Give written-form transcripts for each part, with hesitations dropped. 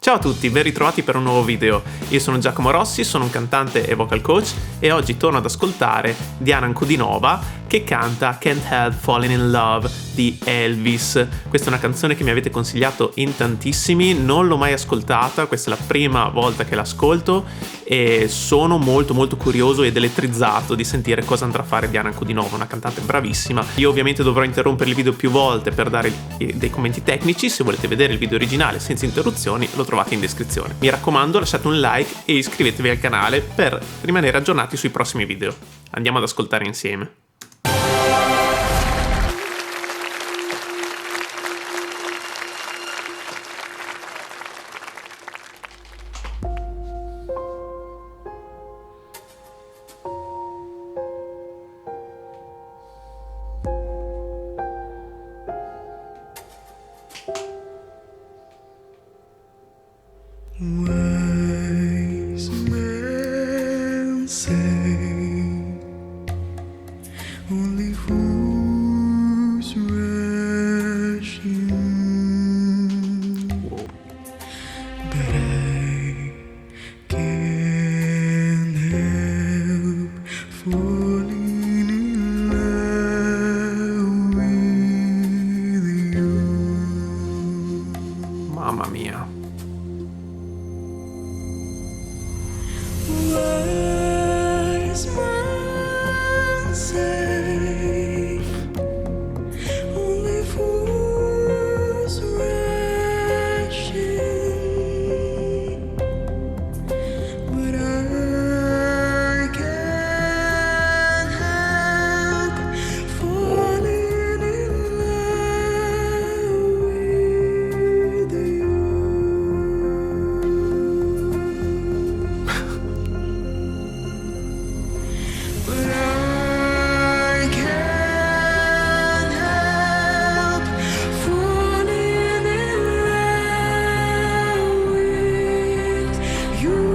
Ciao a tutti, ben ritrovati per un nuovo video. Io sono Giacomo Rossi, sono un cantante e vocal coach e oggi torno ad ascoltare Diana Ankudinova che canta Can't Help Falling in Love di Elvis. Questa è una canzone che mi avete consigliato in tantissimi, non l'ho mai ascoltata, questa è la prima volta che l'ascolto e sono molto curioso ed elettrizzato di sentire cosa andrà a fare Diana Ankudinova, una cantante bravissima. Io ovviamente dovrò interrompere il video più volte per dare dei commenti tecnici. Se volete vedere il video originale senza interruzioni lo trovate in descrizione. Mi raccomando, lasciate un like e iscrivetevi al canale per rimanere aggiornati sui prossimi video. Andiamo ad ascoltare insieme. Wise men say only fools rush in, but I can't help falling in love with you. Mamma mia. Wise men say only fools rush in, but I can't help falling in love with you. But I can't help falling in love with you.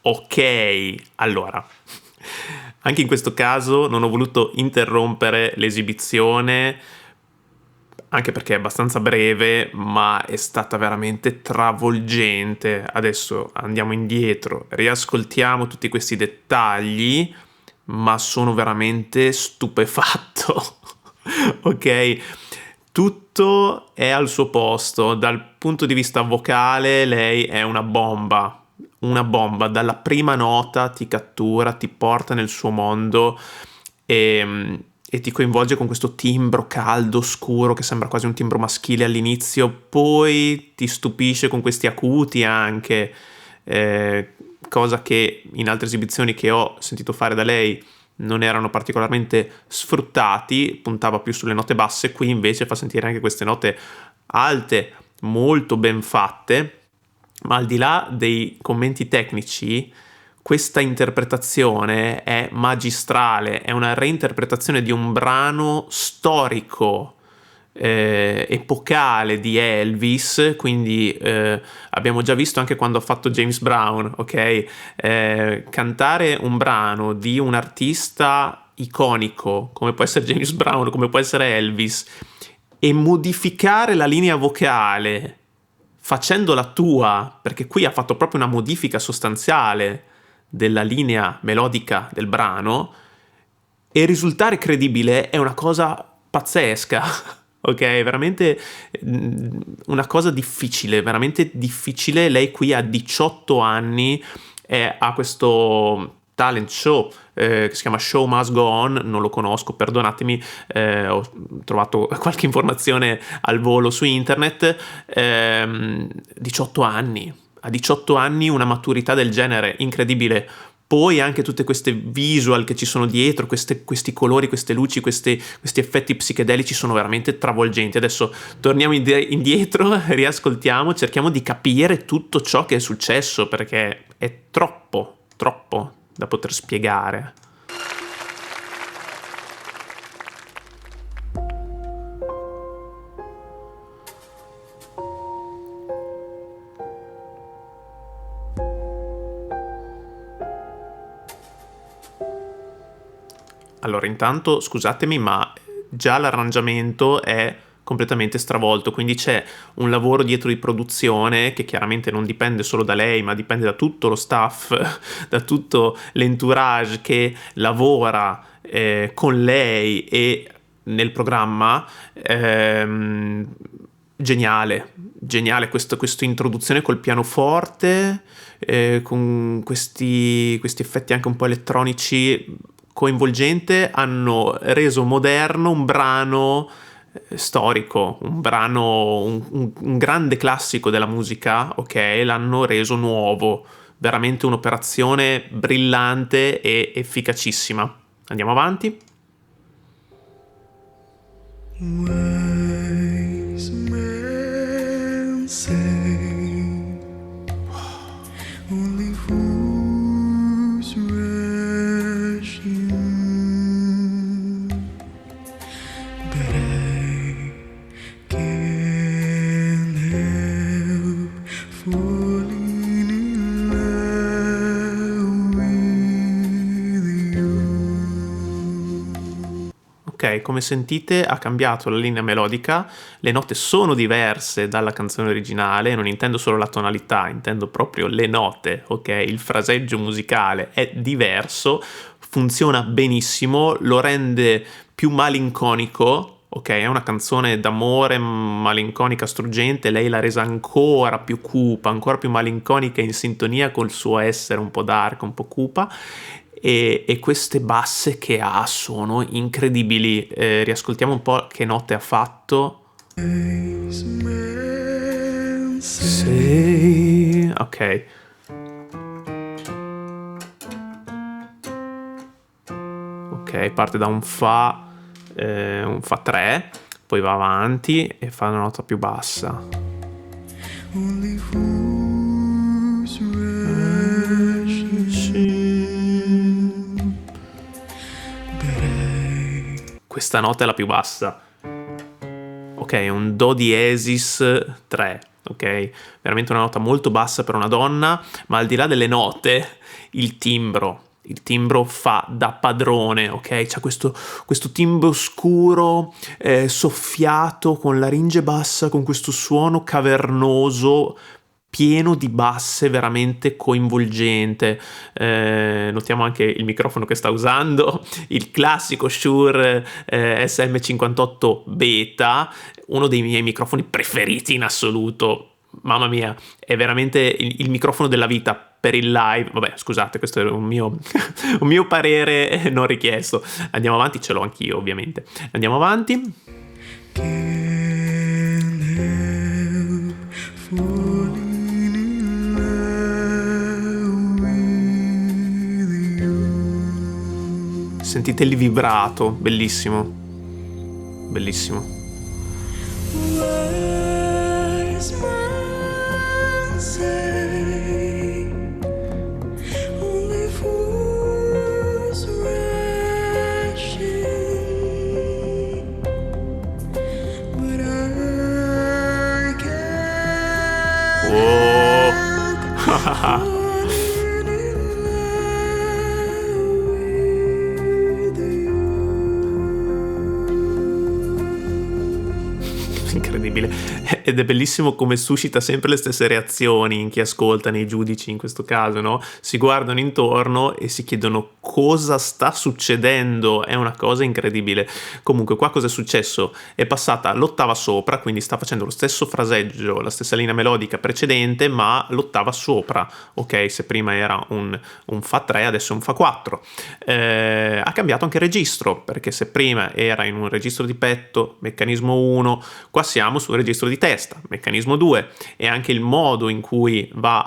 Ok, allora, anche in questo caso non ho voluto interrompere l'esibizione, anche perché è abbastanza breve, ma è stata veramente travolgente. Adesso andiamo indietro, riascoltiamo tutti questi dettagli, ma sono veramente stupefatto, ok? Tutto è al suo posto, dal punto di vista vocale lei è una bomba, dalla prima nota ti cattura, ti porta nel suo mondo e ti coinvolge con questo timbro caldo, scuro, che sembra quasi un timbro maschile all'inizio, poi ti stupisce con questi acuti anche, cosa che in altre esibizioni che ho sentito fare da lei non erano particolarmente sfruttati, puntava più sulle note basse, qui invece fa sentire anche queste note alte, molto ben fatte, ma al di là dei commenti tecnici, questa interpretazione è magistrale, è una reinterpretazione di un brano storico, epocale di Elvis, quindi abbiamo già visto anche quando ha fatto James Brown, ok? Cantare un brano di un artista iconico come può essere James Brown, come può essere Elvis, e modificare la linea vocale facendola tua, perché qui ha fatto proprio una modifica sostanziale della linea melodica del brano, e risultare credibile è una cosa pazzesca, ok? Veramente una cosa difficile, veramente difficile. Lei qui ha 18 anni e ha questo talent show che si chiama Show Must Go On, non lo conosco, perdonatemi, ho trovato qualche informazione al volo su internet. 18 anni, a 18 anni una maturità del genere, incredibile. Poi anche tutte queste visual che ci sono dietro, questi colori, queste luci, questi effetti psichedelici sono veramente travolgenti. Adesso torniamo indietro, riascoltiamo, cerchiamo di capire tutto ciò che è successo, perché è troppo da poter spiegare. Allora, intanto scusatemi, ma già l'arrangiamento è completamente stravolto, quindi c'è un lavoro dietro di produzione che chiaramente non dipende solo da lei, ma dipende da tutto lo staff, da tutto l'entourage che lavora con lei e nel programma. Geniale questa introduzione col pianoforte, con questi effetti anche un po' elettronici, coinvolgente. Hanno reso moderno un brano storico, un brano, un grande classico della musica, ok? L'hanno reso nuovo, veramente un'operazione brillante e efficacissima. Andiamo avanti. Wise men say only fools rush in, but I can't help falling in love with you. Ok, come sentite ha cambiato la linea melodica, le note sono diverse dalla canzone originale, non intendo solo la tonalità, intendo proprio le note, ok? Il fraseggio musicale è diverso, funziona benissimo, lo rende più malinconico, ok? È una canzone d'amore malinconica, struggente, lei l'ha resa ancora più cupa, ancora più malinconica, in sintonia col suo essere un po' dark, un po' cupa. E queste basse che ha sono incredibili. Riascoltiamo un po' che note ha fatto. Wise men say Sì, ok. Ok, parte da un fa 3, poi va avanti e fa una nota più bassa. only fools rush in, but I Questa nota è la più bassa. Ok, un do diesis 3, ok? Veramente una nota molto bassa per una donna, ma al di là delle note, il timbro fa da padrone, ok? C'ha questo timbro scuro, soffiato, con laringe bassa, con questo suono cavernoso, pieno di basse, veramente coinvolgente. Notiamo anche il microfono che sta usando, il classico Shure SM58 Beta, uno dei miei microfoni preferiti in assoluto. Mamma mia, è veramente il microfono della vita per il live. Vabbè, scusate, questo è un mio parere non richiesto. Andiamo avanti, ce l'ho anch'io ovviamente. Andiamo avanti. can't help falling in love with you. Sentite il vibrato, bellissimo, bellissimo. Wise men say only fools rush in, but I can't Oh. help falling in love with you. Incredibile. Ed ed è bellissimo come suscita sempre le stesse reazioni in chi ascolta, nei giudici in questo caso, no? Si guardano intorno e si chiedono cosa sta succedendo, è una cosa incredibile. Comunque qua cosa è successo? È passata l'ottava sopra, quindi sta facendo lo stesso fraseggio, la stessa linea melodica precedente, ma l'ottava sopra, ok? Se prima era un Fa 3, adesso è un Fa 4. Ha cambiato anche il registro, perché se prima era in un registro di petto, meccanismo 1, qua siamo sul registro di testa, meccanismo 2, e anche il modo in cui va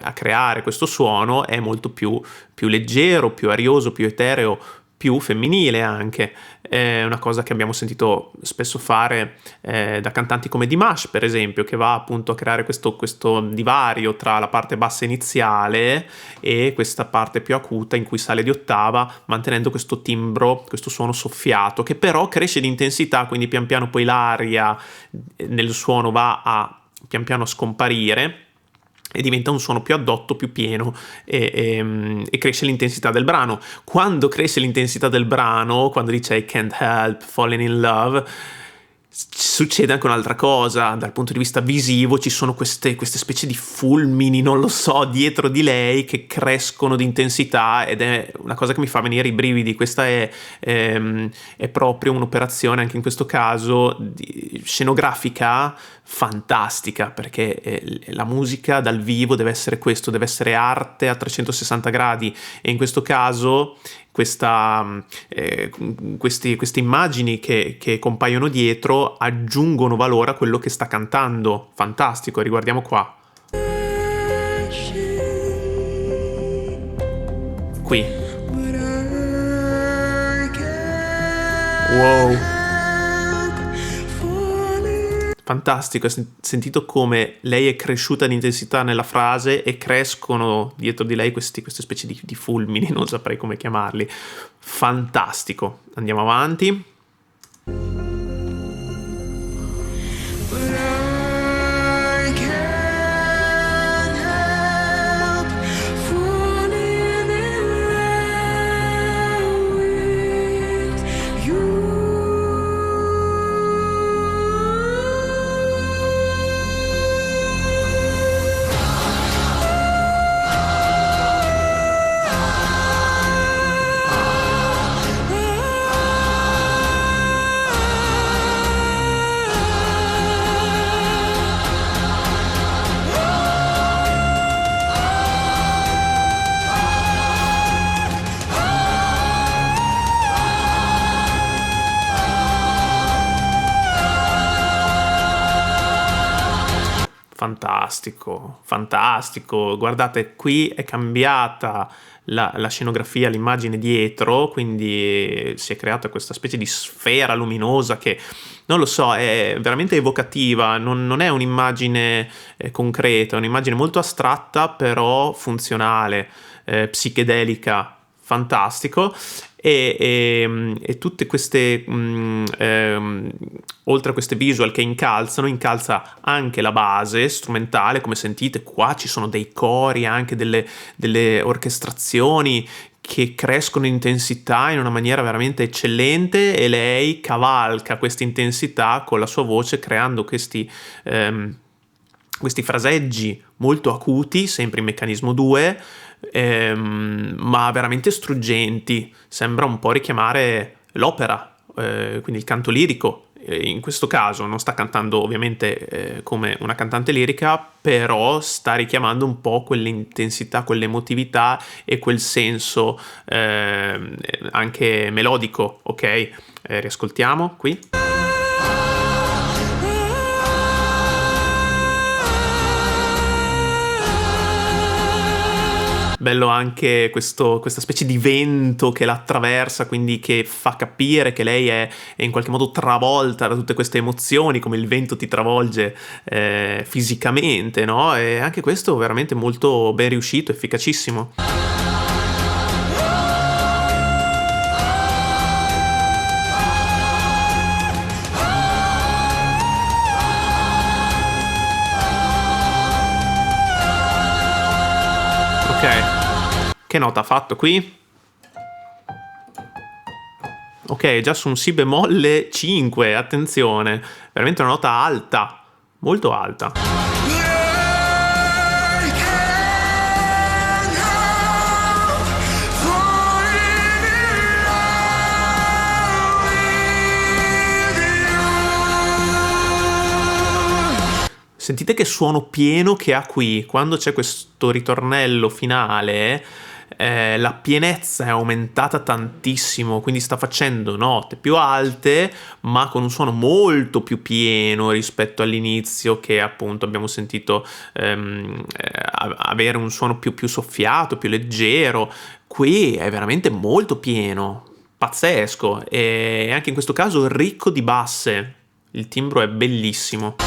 a creare questo suono è molto più leggero, più arioso, più etereo, più femminile anche. È una cosa che abbiamo sentito spesso fare da cantanti come Dimash, per esempio, che va appunto a creare questo divario tra la parte bassa iniziale e questa parte più acuta in cui sale di ottava, mantenendo questo timbro, questo suono soffiato, che però cresce di intensità, quindi pian piano poi l'aria nel suono va a pian piano a scomparire e diventa un suono più addotto, più pieno, e cresce l'intensità del brano. Quando cresce l'intensità del brano, quando dice I can't help falling in love, succede anche un'altra cosa. Dal punto di vista visivo ci sono queste specie di fulmini, non lo so, dietro di lei che crescono di intensità, ed è una cosa che mi fa venire i brividi. Questa è proprio un'operazione, anche in questo caso, scenografica fantastica, perché la musica dal vivo deve essere questo, deve essere arte a 360 gradi, e in questo caso queste immagini che compaiono dietro aggiungono valore a quello che sta cantando. Fantastico, riguardiamo qua. Qui. Wow. Fantastico, hai sentito come lei è cresciuta di intensità nella frase e crescono dietro di lei queste specie di fulmini, non saprei come chiamarli. Fantastico. Andiamo avanti. Fantastico, fantastico. Guardate, qui è cambiata la scenografia, l'immagine dietro, quindi si è creata questa specie di sfera luminosa che, non lo so, è veramente evocativa. Non è un'immagine concreta, è un'immagine molto astratta, però funzionale, psichedelica. Fantastico. E tutte queste oltre a queste visual che incalza anche la base strumentale. Come sentite qua ci sono dei cori, anche delle orchestrazioni che crescono in intensità in una maniera veramente eccellente, e lei cavalca questa intensità con la sua voce, creando questi fraseggi molto acuti, sempre in meccanismo 2, ma veramente struggenti. Sembra un po' richiamare l'opera, quindi il canto lirico. In questo caso non sta cantando ovviamente come una cantante lirica, però sta richiamando un po' quell'intensità, quell'emotività e quel senso anche melodico. Ok, riascoltiamo qui. Bello anche questa specie di vento che la attraversa, quindi che fa capire che lei è in qualche modo travolta da tutte queste emozioni, come il vento ti travolge fisicamente, no? E anche questo veramente molto ben riuscito, efficacissimo. Ok. Che nota ha fatto qui? Ok, già su un Si bemolle 5, attenzione. veramente una nota alta, molto alta. Sentite che suono pieno che ha qui, quando c'è questo ritornello finale, la pienezza è aumentata tantissimo, quindi sta facendo note più alte, ma con un suono molto più pieno rispetto all'inizio, che appunto abbiamo sentito avere un suono più soffiato, più leggero. Qui è veramente molto pieno, pazzesco, e anche in questo caso ricco di basse. Il timbro è bellissimo.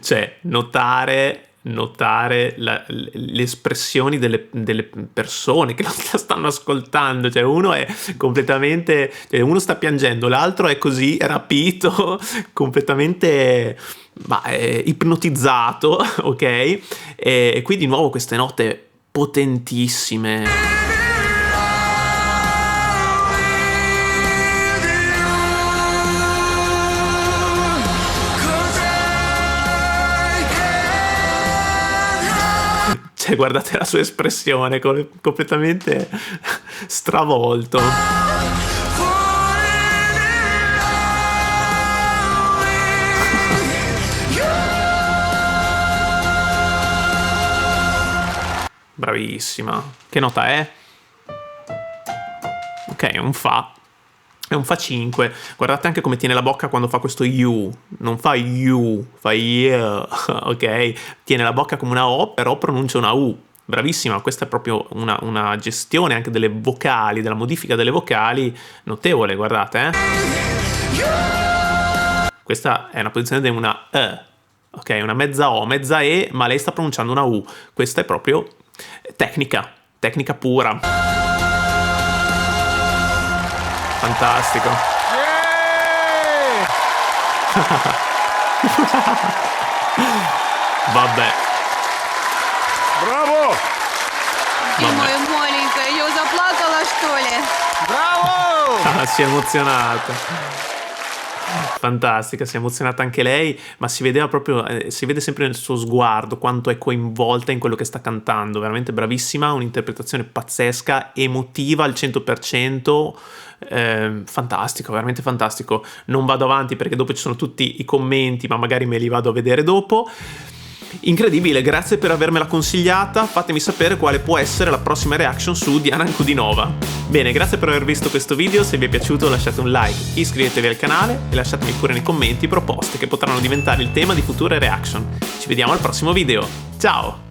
Cioè, notare le espressioni delle persone che la stanno ascoltando. Cioè, uno è completamente, cioè, uno sta piangendo, l'altro è così rapito, completamente ipnotizzato, ok? E qui di nuovo queste note potentissime. Cioè, guardate la sua espressione, completamente stravolto. Bravissima. Che nota è? Ok, è un Fa. È un Fa 5. Guardate anche come tiene la bocca quando fa questo U. Non fa U, fa Y, ok? Tiene la bocca come una O, però pronuncia una U. Bravissima, questa è proprio una gestione anche delle vocali, della modifica delle vocali notevole, guardate, Questa è una posizione di una E, ok? Una mezza O, mezza E, ma lei sta pronunciando una U. Questa è proprio tecnica pura. Fantastico. Vabbè. Браво! Ты моя маленькая, я заплакала, что ли? Браво! Si è emozionata. Fantastica, si è emozionata anche lei, ma si vedeva proprio, si vede sempre nel suo sguardo quanto è coinvolta in quello che sta cantando. Veramente bravissima, un'interpretazione pazzesca, emotiva al 100%. Fantastico, veramente fantastico. Non vado avanti perché dopo ci sono tutti i commenti, ma magari me li vado a vedere dopo. Incredibile, grazie per avermela consigliata. Fatemi sapere quale può essere la prossima reaction su Diana Ancudinova. Bene, grazie per aver visto questo video. Se vi è piaciuto lasciate un like, iscrivetevi al canale e lasciatemi pure nei commenti proposte che potranno diventare il tema di future reaction. Ci vediamo al prossimo video. Ciao!